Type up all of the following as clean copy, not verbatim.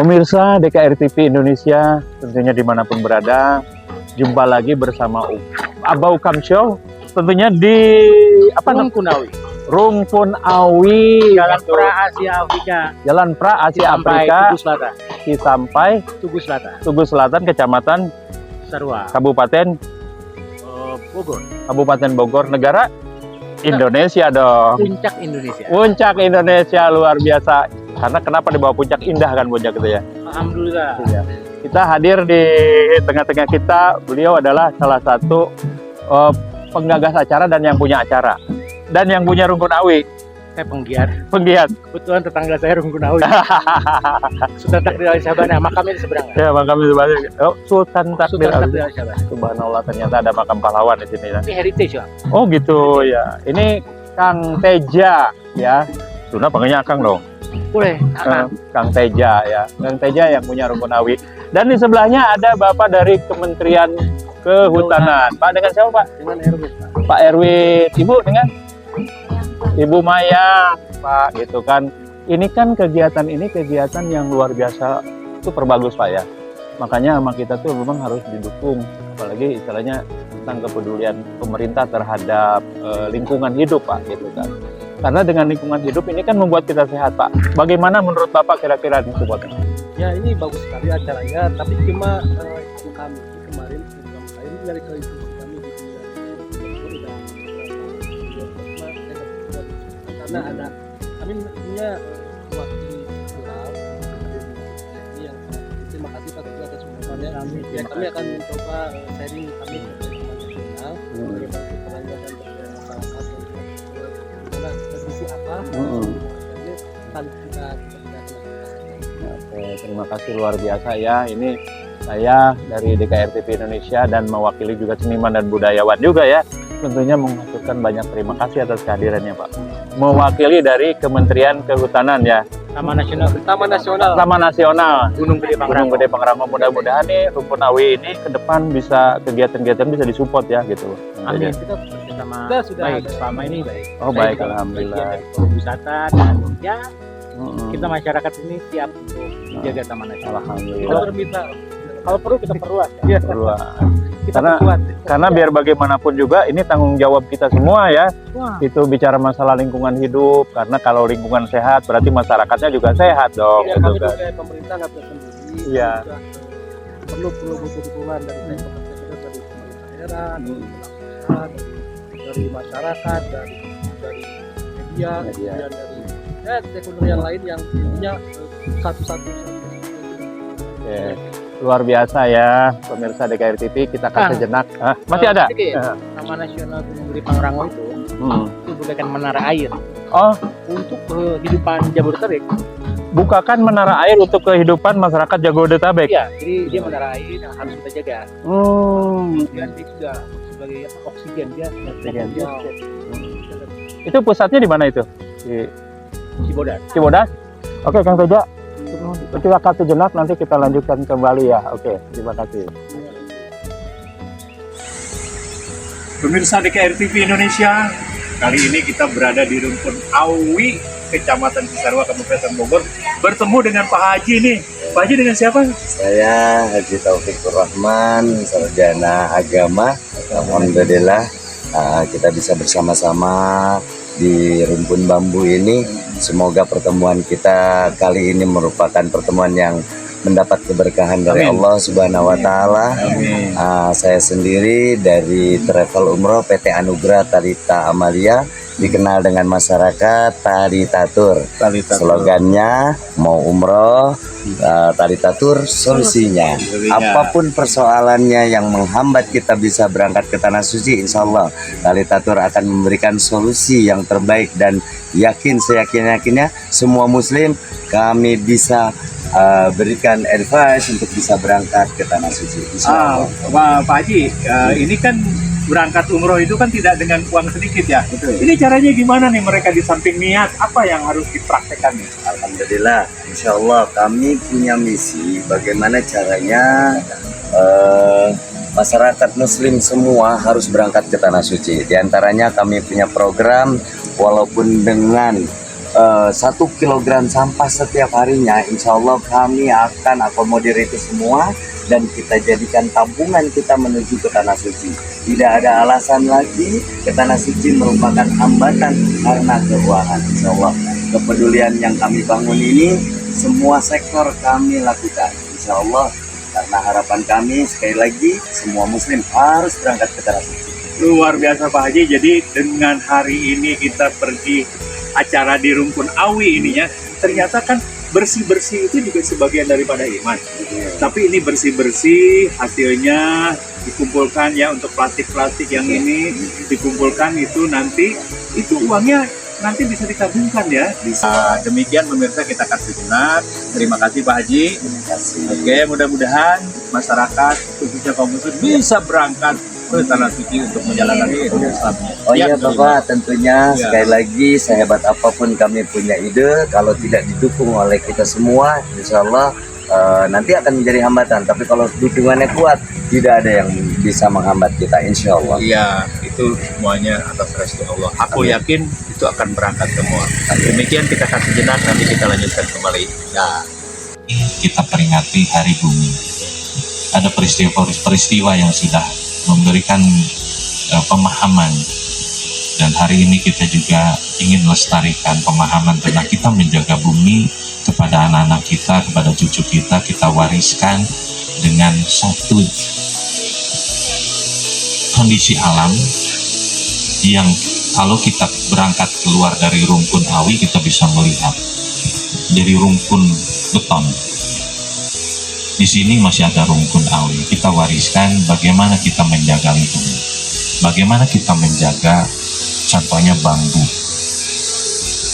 Pemirsa DKR TV Indonesia, tentunya dimanapun berada, jumpa lagi bersama Abah Ukam Show. Tentunya di Rumpun Awi, Rumpun Awi, Jalan Pra Asia Afrika, Jalan Pra Asia Afrika, Tugu Selatan, Cisampai, Tugu Selatan, Tugu Selatan, Kecamatan Sarua, Kabupaten Bogor, Kabupaten Bogor, negara Indonesia dong. Puncak Indonesia. Puncak Indonesia luar biasa. Karena kenapa dibawa puncak, indah kan puncak itu ya. Alhamdulillah. Iya. Kita hadir di tengah-tengah kita. Beliau adalah salah satu penggagas acara dan yang punya acara dan yang punya Rumpun Awi. Saya penggiat. Kebetulan tetangga saya Rumpun Awi. Sultan Takdir Ali Sabana, makamnya di seberang. Ya, makam itu banyak. Oh, Sultan Takdir Ali Sabana. Subhanallah, ternyata ada makam pahlawan di sini. Ini heritage, Pak. Oh gitu ya. Ini Kang Teja ya. Luna panggilnya Kang dong. Boleh. Kang Teja ya. Kang Teja yang punya Rumpun Awi. Dan di sebelahnya ada Bapak dari Kementerian Kehutanan. Pak, dengan siapa, Pak? Dengan Erwin, Pak. Pak Erwin. Ibu dengan Ibu Maya, Pak, gitu kan. Ini kan kegiatan yang luar biasa, super bagus, Pak ya. Makanya sama kita tuh memang harus didukung, apalagi istilahnya tentang kepedulian pemerintah terhadap lingkungan hidup, Pak, gitu kan. Karena dengan lingkungan hidup ini kan membuat kita sehat, Pak. Bagaimana menurut Bapak kira-kira ini supportnya? Ya, ini bagus sekali acaranya, tapi cuma kami kemarin dari kali kami karena ada kami punya wakil rural yang terima kasih Pak Ketua atas undangannya. Ya, kami akan mencoba sharing kami ke nasional bagaimana perannya dan masyarakat dan kondisi apa kali kita Oke, terima kasih luar biasa ya. Ini saya dari DKR TV Indonesia dan mewakili juga seniman dan budayawan juga ya. Tentunya mengucapkan banyak terima kasih atas kehadirannya, Pak. Mewakili dari Kementerian Kehutanan ya. Taman Nasional Gunung Gede Pangrango. Mudah-mudahan nih Rumpun Awi ini ke depan bisa kegiatan-kegiatan bisa disupport ya gitu. Amin. Kita bekerjasama sudah baik selama ini baik. Oh baik, alhamdulillah. Wisata dan ya kita masyarakat ini siap untuk menjaga Taman Nasional. Alhamdulillah. Kalau perlu kita perluas. Ya. Karena biar bagaimanapun juga ini tanggung jawab kita semua ya. Itu bicara masalah lingkungan hidup. Karena kalau lingkungan sehat berarti masyarakatnya juga sehat dong. Ya, gitu kami kan. juga pemerintah nggak bisa sendiri. Iya. Perlu butuh dukungan dari pemerintah daerah, dari masyarakat, dari media, kemudian dari stakeholder yang lain yang punya satu-satu. Oke. Luar biasa ya pemirsa DKR TV, kita akan sejenak. Masih ada? Taman Nasional Gunung Gede Pangrango itu bukakan menara air. Oh, untuk kehidupan Jabodetabek. Bukakan menara air untuk kehidupan masyarakat Jabodetabek. Iya, jadi dia menara air yang harus kita jaga. Dan dia juga sebagai oksigen dia. Itu pusatnya di mana itu? Di Cibodas. Oke, Kang Teja. Kita akan sejenak, nanti kita lanjutkan kembali ya. Oke, terima kasih. Pemirsa DKR TV Indonesia, kali ini kita berada di Rumpun Awi, Kecamatan Cisarua, Kabupaten Bogor, bertemu dengan Pak Haji nih. Pak Haji dengan siapa? Saya Haji Taufikur Rahman, sarjana agama. Alhamdulillah kita bisa bersama-sama di Rumpun Bambu ini. Semoga pertemuan kita kali ini merupakan pertemuan yang mendapat keberkahan dari Allah Subhanahu wa Ta'ala. Saya sendiri dari Travel Umroh PT Anugerah Talita Amalia, dikenal dengan masyarakat Talitatur. Slogannya mau umroh, Talitatur solusinya. Apapun persoalannya yang menghambat kita bisa berangkat ke Tanah Suci, insya Allah Talitatur akan memberikan solusi yang terbaik, dan seyakin-yakinnya semua muslim kami bisa berikan advice untuk bisa berangkat ke Tanah Suci. Pak Haji, ini kan berangkat umroh itu kan tidak dengan uang sedikit ya. Betul. Ini caranya gimana nih mereka, di samping niat apa yang harus dipraktekkan nih? Alhamdulillah, insya Allah kami punya misi bagaimana caranya masyarakat muslim semua harus berangkat ke Tanah Suci. Di antaranya kami punya program walaupun dengan 1 kilogram sampah setiap harinya, insya Allah kami akan akomodir itu semua dan kita jadikan tabungan kita menuju ke Tanah Suci. Tidak ada alasan lagi ke Tanah Suci merupakan hambatan karena keuangan. Insya Allah kepedulian yang kami bangun ini semua sektor kami lakukan, insya Allah, karena harapan kami sekali lagi semua muslim harus berangkat ke Tanah Suci. Luar biasa Pak Haji. Jadi dengan hari ini kita pergi acara di Rumpun Awi ininya, ternyata kan bersih-bersih itu juga sebagian daripada iman. Tapi ini bersih-bersih hasilnya dikumpulkan ya, untuk plastik-plastik yang ini dikumpulkan, itu nanti itu uangnya nanti bisa ditabungkan ya. Bisa. Demikian pemirsa, kita kasih sejenak. Terima kasih Pak Haji. Terima kasih. Oke, mudah-mudahan masyarakat khususnya kaum muslim bisa berangkat ke Tanah Suci untuk menjalankan rukun Islamnya. Oh iya Bapak, tentunya sekali lagi sehebat apapun kami punya ide, kalau tidak didukung oleh kita semua, insya Allah nanti akan menjadi hambatan. Tapi kalau dukungannya kuat, tidak ada yang bisa menghambat kita, insya Allah. Iya, itu semuanya atas restu Allah. Aku yakin itu akan berangkat semua. Demikian kita kasih jenak, nanti kita lanjutkan kembali. Ya. Kita peringati Hari Bumi. Ada peristiwa yang sudah memberikan pemahaman, dan hari ini kita juga ingin melestarikan pemahaman tentang kita menjaga bumi kepada anak-anak kita, kepada cucu kita. Kita wariskan dengan satu kondisi alam yang kalau kita berangkat keluar dari Rumpun Awi, kita bisa melihat dari rumpun beton. Di sini masih ada Rumpun Awi. Kita wariskan bagaimana kita menjaga lingkungan, bagaimana kita menjaga contohnya bambu.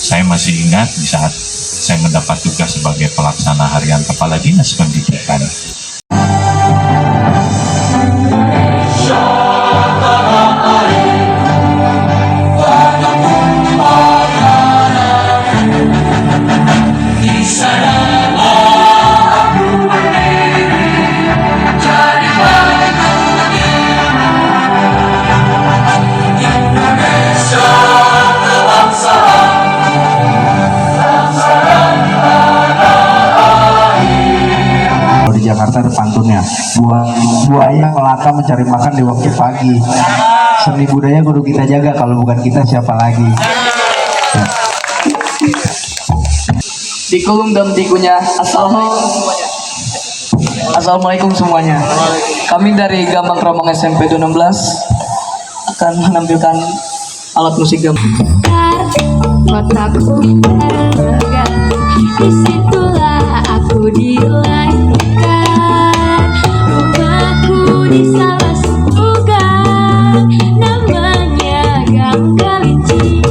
Saya masih ingat di saat saya mendapat tugas sebagai pelaksana harian Kepala Dinas Pendidikan. Jakarta ada pantunnya, buaya melata mencari makan di waktu pagi. Seni budaya kudu kita jaga, kalau bukan kita siapa lagi. Tikulung dan tikunya. Assalamualaikum semuanya. Kami dari Gambang Kromong SMP 16 akan menampilkan alat musik gambang. Kotaku berharga, disitulah aku dilahirkan. Rumahku di salah surga, namanya Gang Kelinci.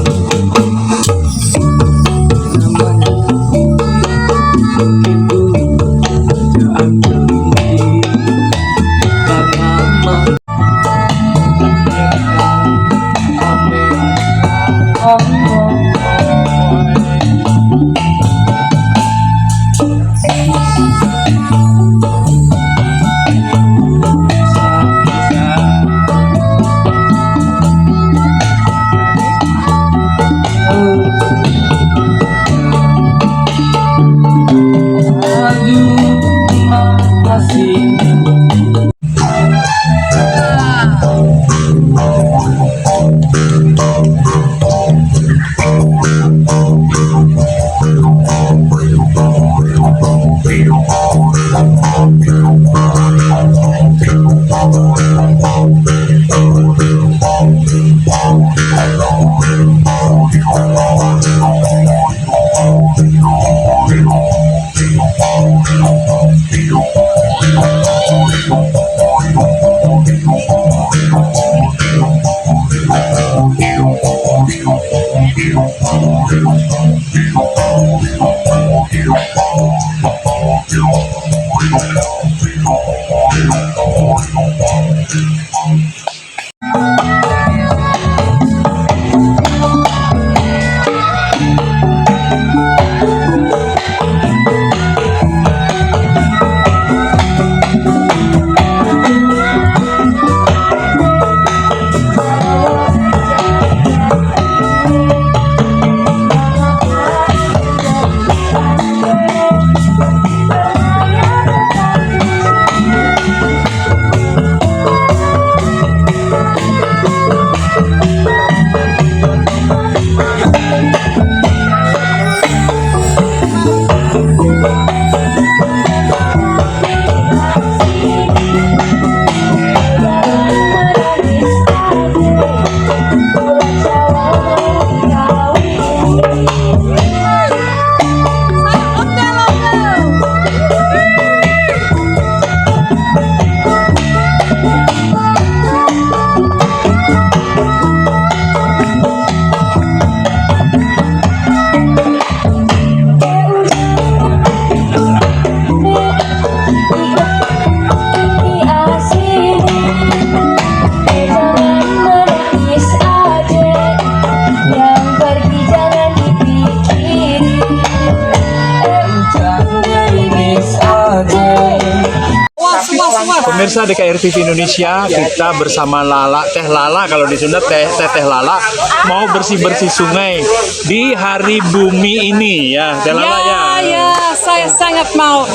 Pemirsa DKR TV Indonesia, kita bersama Teh Lala, kalau di Sunda Teh Lala, mau bersih-bersih sungai di hari bumi ini ya, Teh Lala ya. Ya, saya sangat mau.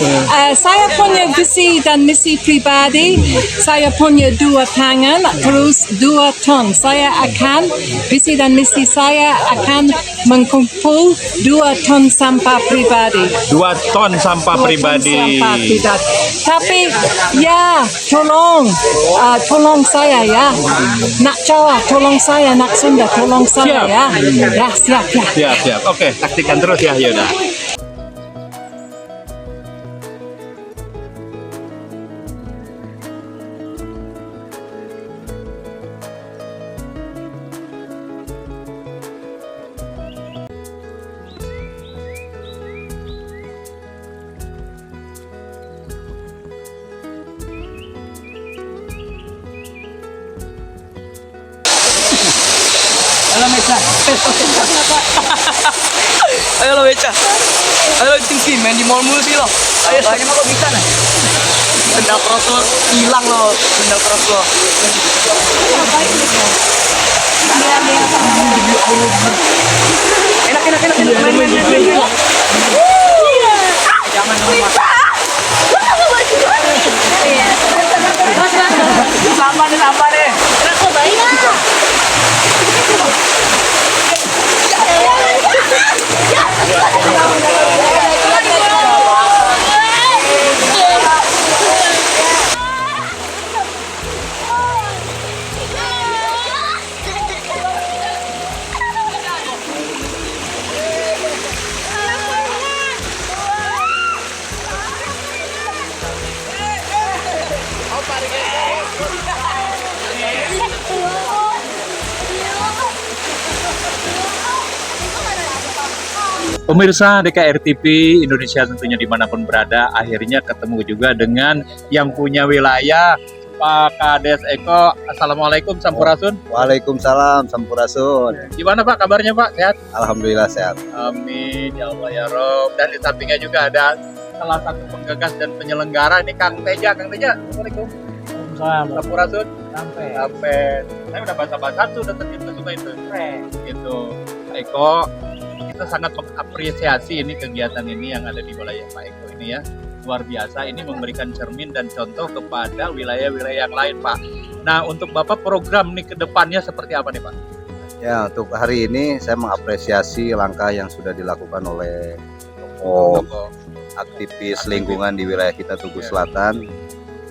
Saya punya visi dan misi pribadi. Saya punya 2 tangan, terus 2 ton. Saya akan, visi dan misi saya akan mengkumpul 2 ton sampah pribadi. 2 ton sampah pribadi. Tapi ya, tolong saya ya. Nak Jawa, tolong saya. Nak Sunda, tolong saya Siap. ya. Ya, siap ya. Siap. Oke, taktikan terus ya, yaudah. Halo Meca. Ayo lo Meca. Ayo tinggi main di mall mulu sih lo. Ayo soalnya mah lo bisa nah. Sendal cross lo hilang lo, sendal cross lo. Enak. Main. Jangan lupa. Sampah deh. Pemirsa DKR TV Indonesia tentunya dimanapun berada, akhirnya ketemu juga dengan yang punya wilayah, Pak Kades Eko. Assalamualaikum, Sampurasun. Waalaikumsalam, Sampurasun. Gimana Pak kabarnya Pak? Sehat? Alhamdulillah sehat. Amin, ya Allah ya Rob. Dan di sampingnya juga ada salah satu penggagas dan penyelenggara ini Kang Teja. Assalamualaikum. Sampurasun. Sampai. Saya udah basa-basa tuh udah terjun ke sungai itu. Gitu. Pak Eko, kita sangat mengapresiasi ini kegiatan ini yang ada di wilayah Pak Eko ini ya. Luar biasa, ini memberikan cermin dan contoh kepada wilayah-wilayah yang lain Pak. Nah untuk Bapak program nih ke depannya seperti apa nih Pak? Ya, untuk hari ini saya mengapresiasi langkah yang sudah dilakukan oleh tokoh aktivis lingkungan di wilayah kita Tugu Selatan,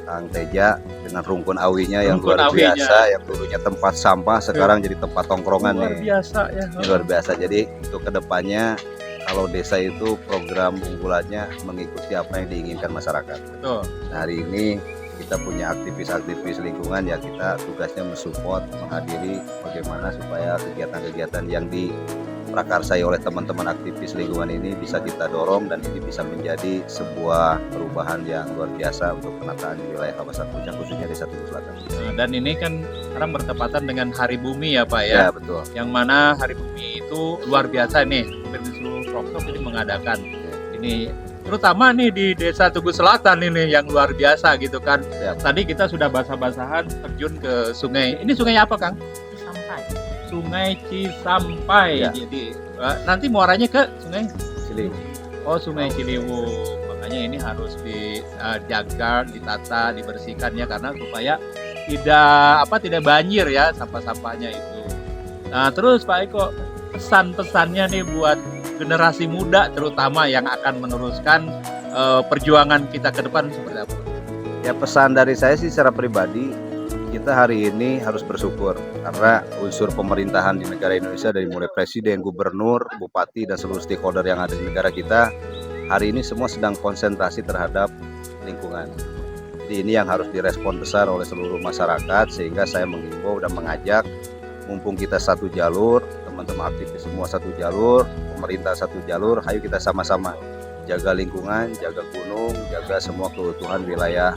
Kang Teja, dengan rumpun awinya yang Rumpun luar awinya. biasa, yang dulunya tempat sampah sekarang jadi tempat tongkrongan Luar nih. biasa ya. Ini luar biasa. Jadi untuk kedepannya kalau desa itu program unggulannya mengikuti apa yang diinginkan masyarakat. Betul. Nah, hari ini kita punya aktivis-aktivis lingkungan ya, kita tugasnya mensupport, menghadiri bagaimana supaya kegiatan-kegiatan yang diprakarsai oleh teman-teman aktivis lingkungan ini bisa kita dorong dan ini bisa menjadi sebuah perubahan yang luar biasa untuk penataan di wilayah kawasan Puncak khususnya Desa Tugu Selatan. Nah, dan ini kan sekarang bertepatan dengan Hari Bumi ya Pak ya. Ya, betul. Yang mana Hari Bumi itu luar biasa nih, hampir di seluruh provinsi ini mengadakan ini, terutama nih di Desa Tugu Selatan ini yang luar biasa gitu kan. Siap. Tadi kita sudah basah-basahan terjun ke sungai. Ini sungai apa Kang? Sungai Cisampai. Ya. Jadi nanti muaranya ke sungai Ciliwung. Oh, Sungai Ciliwung. Makanya ini harus dijaga, ditata, dibersihkan ya karena supaya tidak banjir ya sampah-sampahnya itu. Nah, terus Pak Eko, pesan-pesannya nih buat generasi muda terutama yang akan meneruskan perjuangan kita ke depan seperti apa? Ya, pesan dari saya sih secara pribadi, kita hari ini harus bersyukur karena unsur pemerintahan di negara Indonesia dari mulai presiden, gubernur, bupati, dan seluruh stakeholder yang ada di negara kita hari ini semua sedang konsentrasi terhadap lingkungan. Jadi ini yang harus direspon besar oleh seluruh masyarakat, sehingga saya mengimbau dan mengajak, mumpung kita satu jalur, teman-teman aktivis semua satu jalur, pemerintah satu jalur, ayo kita sama-sama jaga lingkungan, jaga gunung, jaga semua keutuhan wilayah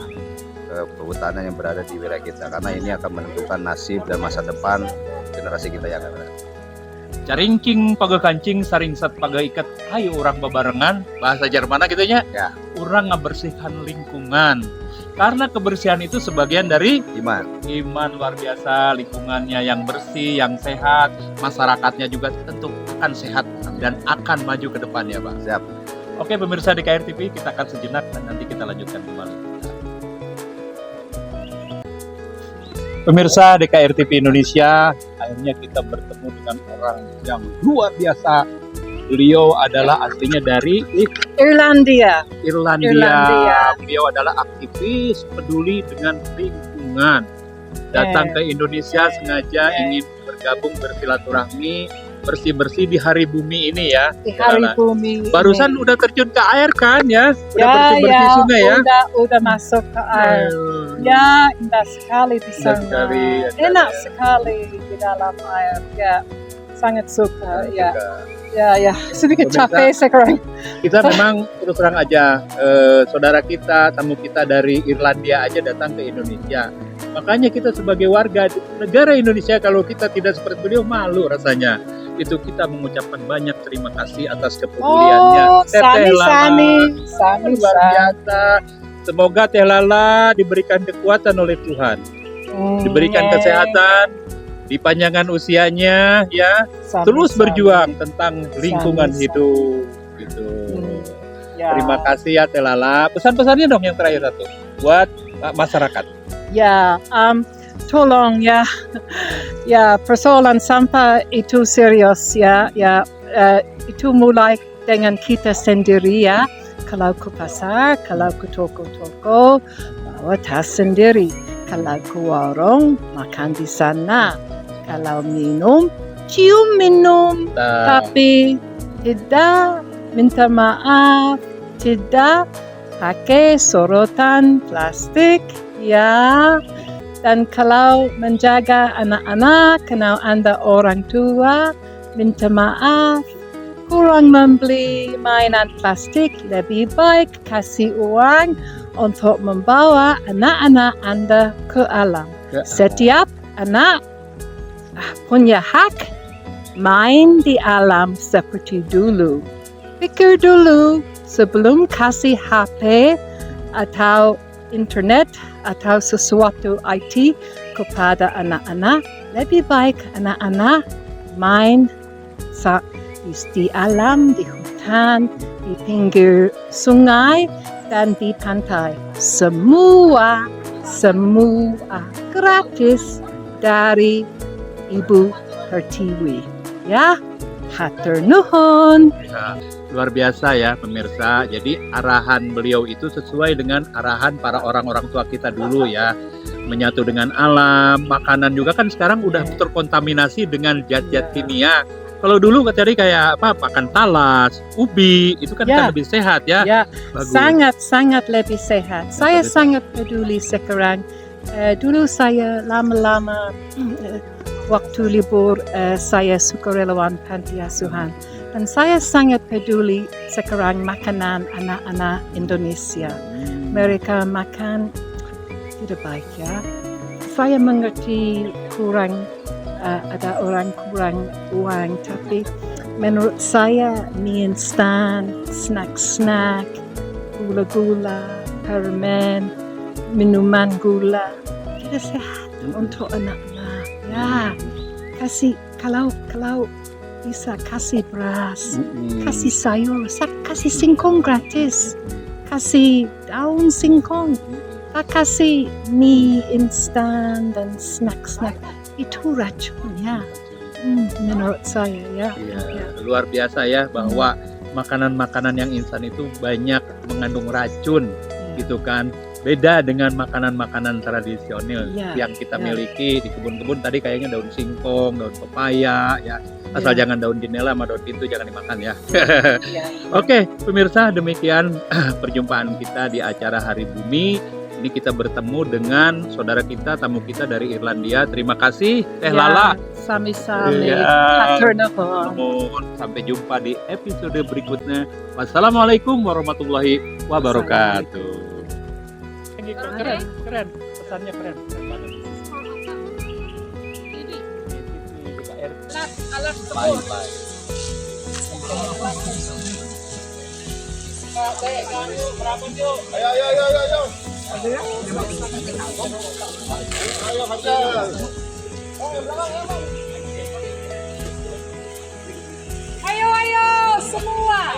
kehutanan yang berada di wilayah kita, karena ini akan menentukan nasib dan masa depan generasi kita yang akan datang. Caringking pagakancing saringsat pagaikat ayo orang babarengan bahasa Jerman gitu nya. Ya. Orang ngabersihkan lingkungan. Karena kebersihan itu sebagian dari Iman. iman. Luar biasa, lingkungannya yang bersih, yang sehat, masyarakatnya juga tentu akan sehat dan akan maju ke depannya, Pak. Siap. Oke, pemirsa DKR TV, kita akan sejenak dan nanti kita lanjutkan kembali. Pemirsa DKR TV Indonesia, akhirnya kita bertemu dengan orang yang luar biasa. Beliau adalah aslinya dari Irlandia. Irlandia. Beliau adalah aktivis peduli dengan lingkungan. Datang ke Indonesia sengaja ingin bergabung bersilaturahmi, bersih-bersih di hari bumi ini ya. Di hari bumi. Barusan udah terjun ke air kan ya? Udah ya, bersih-bersih ya, sungai ya? udah masuk ke air. Ya, indah sekali di Indah sana. sekali, Enak sekali di dalam air. Ya, sangat suka. Ya. Ya, sedikit Pemirsa, capek sekarang. Kita memang terus terang aja, saudara kita, tamu kita dari Irlandia aja datang ke Indonesia. Makanya kita sebagai warga negara Indonesia, kalau kita tidak seperti beliau, malu rasanya. Itu kita mengucapkan banyak terima kasih atas kepeduliannya. Teteh Lala, luar biasa. Semoga Teh Lala diberikan kekuatan oleh Tuhan, diberikan kesehatan, dipanjangkan usianya, ya, terus berjuang tentang lingkungan hidup, gitu. Ya. Terima kasih ya Teh Lala. Pesan-pesannya dong yang terakhir satu buat masyarakat. Ya, tolong ya, ya persoalan sampah itu serius ya, itu mulai dengan kita sendiri ya. Kalau ke pasar, kalau ke toko-toko, bawa tas sendiri. Kalau ke warung, makan di sana. Kalau minum, cium minum. Tapi tidak minta maaf, tidak pakai sorotan plastik, ya. Dan kalau menjaga anak-anak, kalau Anda orang tua, minta maaf, kurang membeli mainan plastik, lebih baik kasih uang untuk membawa anak-anak Anda ke alam. Setiap anak punya hak main di alam seperti dulu. Pikir dulu sebelum kasih HP atau internet atau sesuatu IT kepada anak-anak. Lebih baik anak-anak main di alam, di hutan, di pinggir sungai, dan di pantai. Semua gratis dari Ibu Pertiwi. Ya, hatur nuhun. Ya, luar biasa ya pemirsa. Jadi arahan beliau itu sesuai dengan arahan para orang-orang tua kita dulu ya. Menyatu dengan alam, makanan juga kan sekarang udah terkontaminasi dengan zat-zat kimia. Kalau dulu tadi kayak makan talas, ubi, itu kan lebih sehat ya. Ya, sangat lebih sehat. Saya sangat peduli sekarang. Dulu saya lama-lama waktu libur saya sukarelawan panti asuhan, dan saya sangat peduli sekarang makanan anak-anak Indonesia. Mereka makan tidak baik ya. Saya mengerti kurang ada orang kurang uang, tapi menurut saya mie instan, snack, gula-gula, permen, minuman gula tidak sehat untuk anak-anak. Ya, kasih kalau bisa kasih beras, kasih sayur, kasih singkong gratis, kasih daun singkong, kasih mie instan dan snack itu racun ya. Menurut saya ya. Luar biasa ya bahwa makanan-makanan yang instan itu banyak mengandung racun, gitu kan. Beda dengan makanan-makanan tradisional yang kita miliki di kebun-kebun. Tadi kayaknya daun singkong, daun pepaya ya. Asal jangan daun jendela sama daun pintu jangan dimakan ya. Oke, pemirsa, demikian perjumpaan kita di acara Hari Bumi. Ini kita bertemu dengan saudara kita, tamu kita dari Irlandia. Terima kasih Teh Lala. Sami-sami. Hatur nuhun. Sampai jumpa di episode berikutnya. Wassalamualaikum warahmatullahi wabarakatuh. Keren, pesannya keren banget. Bye. Ayo. Ayo semua.